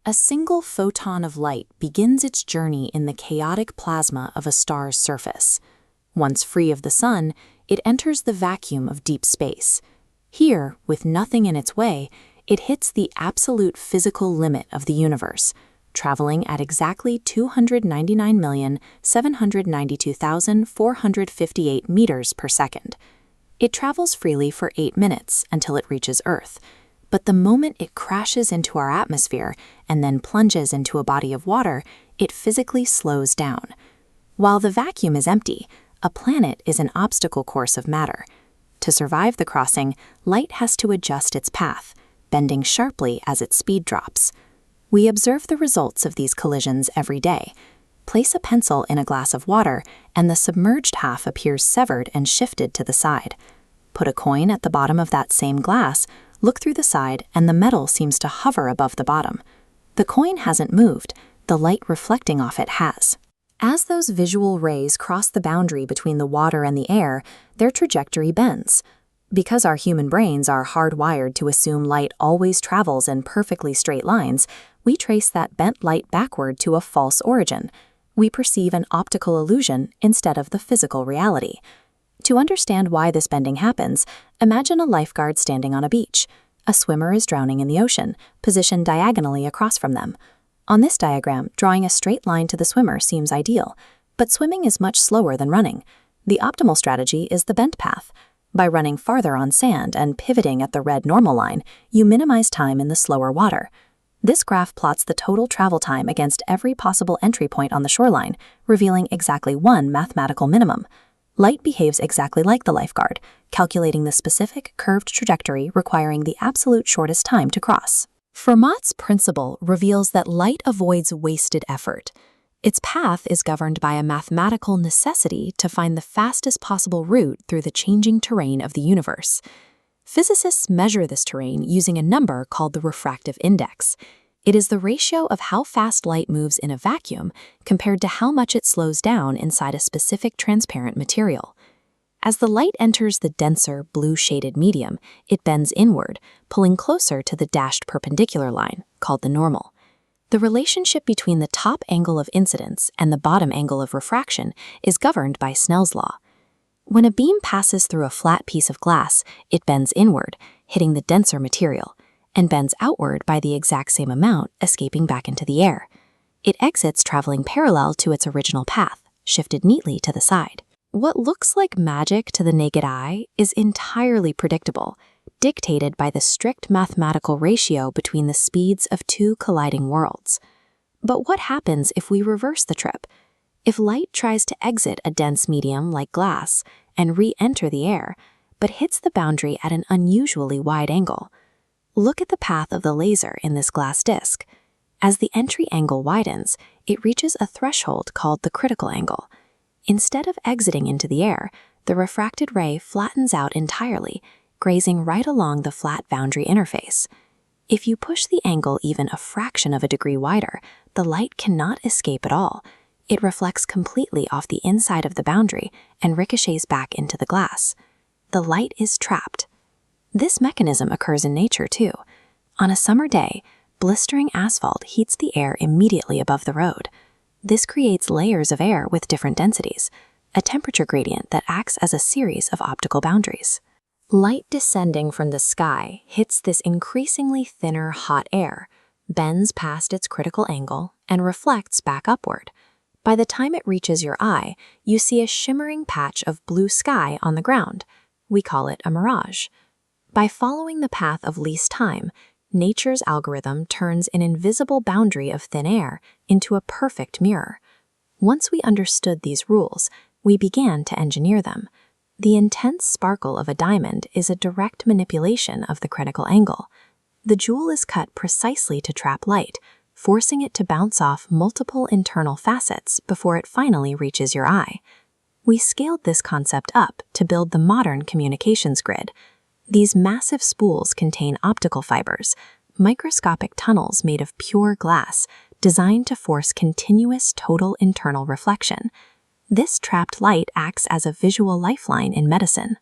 A single photon of light begins its journey in the chaotic plasma of a star's surface. Once free of the sun, it enters the vacuum of deep space. Here, with nothing in its way, it hits the absolute physical limit of the universe, traveling at exactly 299,792,458 meters per second. It travels freely for 8 minutes until it reaches Earth. But the moment it crashes into our atmosphere and then plunges into a body of water, it physically slows down. While the vacuum is empty, a planet is an obstacle course of matter. To survive the crossing, light has to adjust its path, bending sharply as its speed drops. We observe the results of these collisions every day. Place a pencil in a glass of water, and the submerged half appears severed and shifted to the side. Put a coin at the bottom of that same glass, look through the side, and the metal seems to hover above the bottom. The coin hasn't moved, the light reflecting off it has. As those visual rays cross the boundary between the water and the air, their trajectory bends. Because our human brains are hardwired to assume light always travels in perfectly straight lines, we trace that bent light backward to a false origin. We perceive an optical illusion instead of the physical reality. To understand why this bending happens, imagine a lifeguard standing on a beach. A swimmer is drowning in the ocean, positioned diagonally across from them. On this diagram, drawing a straight line to the swimmer seems ideal, but swimming is much slower than running. The optimal strategy is the bent path. By running farther on sand and pivoting at the red normal line, you minimize time in the slower water. This graph plots the total travel time against every possible entry point on the shoreline, revealing exactly one mathematical minimum. Light behaves exactly like the lifeguard, calculating the specific curved trajectory requiring the absolute shortest time to cross. Fermat's principle reveals that light avoids wasted effort. Its path is governed by a mathematical necessity to find the fastest possible route through the changing terrain of the universe. Physicists measure this terrain using a number called the refractive index. It is the ratio of how fast light moves in a vacuum compared to how much it slows down inside a specific transparent material. As the light enters the denser, blue-shaded medium, it bends inward, pulling closer to the dashed perpendicular line, called the normal. The relationship between the top angle of incidence and the bottom angle of refraction is governed by Snell's law. When a beam passes through a flat piece of glass, it bends inward, hitting the denser material, and bends outward by the exact same amount, escaping back into the air. It exits traveling parallel to its original path, shifted neatly to the side. What looks like magic to the naked eye is entirely predictable, dictated by the strict mathematical ratio between the speeds of two colliding worlds. But what happens if we reverse the trip? If light tries to exit a dense medium like glass and re-enter the air, but hits the boundary at an unusually wide angle? Look at the path of the laser in this glass disc. As the entry angle widens, it reaches a threshold called the critical angle. Instead of exiting into the air, the refracted ray flattens out entirely, grazing right along the flat boundary interface. If you push the angle even a fraction of a degree wider, the light cannot escape at all. It reflects completely off the inside of the boundary and ricochets back into the glass. The light is trapped. This mechanism occurs in nature too. On a summer day, blistering asphalt heats the air immediately above the road. This creates layers of air with different densities, a temperature gradient that acts as a series of optical boundaries. Light descending from the sky hits this increasingly thinner hot air, bends past its critical angle, and reflects back upward. By the time it reaches your eye, you see a shimmering patch of blue sky on the ground. We call it a mirage. By following the path of least time, nature's algorithm turns an invisible boundary of thin air into a perfect mirror. Once we understood these rules, we began to engineer them. The intense sparkle of a diamond is a direct manipulation of the critical angle. The jewel is cut precisely to trap light, forcing it to bounce off multiple internal facets before it finally reaches your eye. We scaled this concept up to build the modern communications grid. These massive spools contain optical fibers, microscopic tunnels made of pure glass, designed to force continuous total internal reflection. This trapped light acts as a visual lifeline in medicine.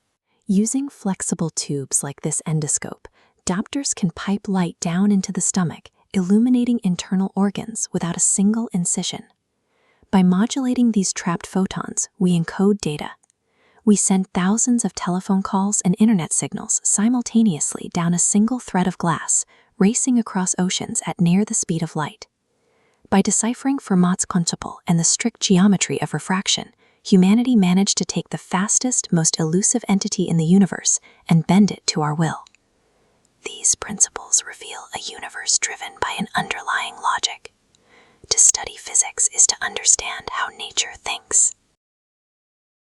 Using flexible tubes like this endoscope, doctors can pipe light down into the stomach, illuminating internal organs without a single incision. By modulating these trapped photons, we encode data. We send thousands of telephone calls and internet signals simultaneously down a single thread of glass, racing across oceans at near the speed of light. By deciphering Fermat's quintuple and the strict geometry of refraction, humanity managed to take the fastest, most elusive entity in the universe and bend it to our will. These principles reveal a universe driven by an underlying logic. To study physics is to understand how nature thinks.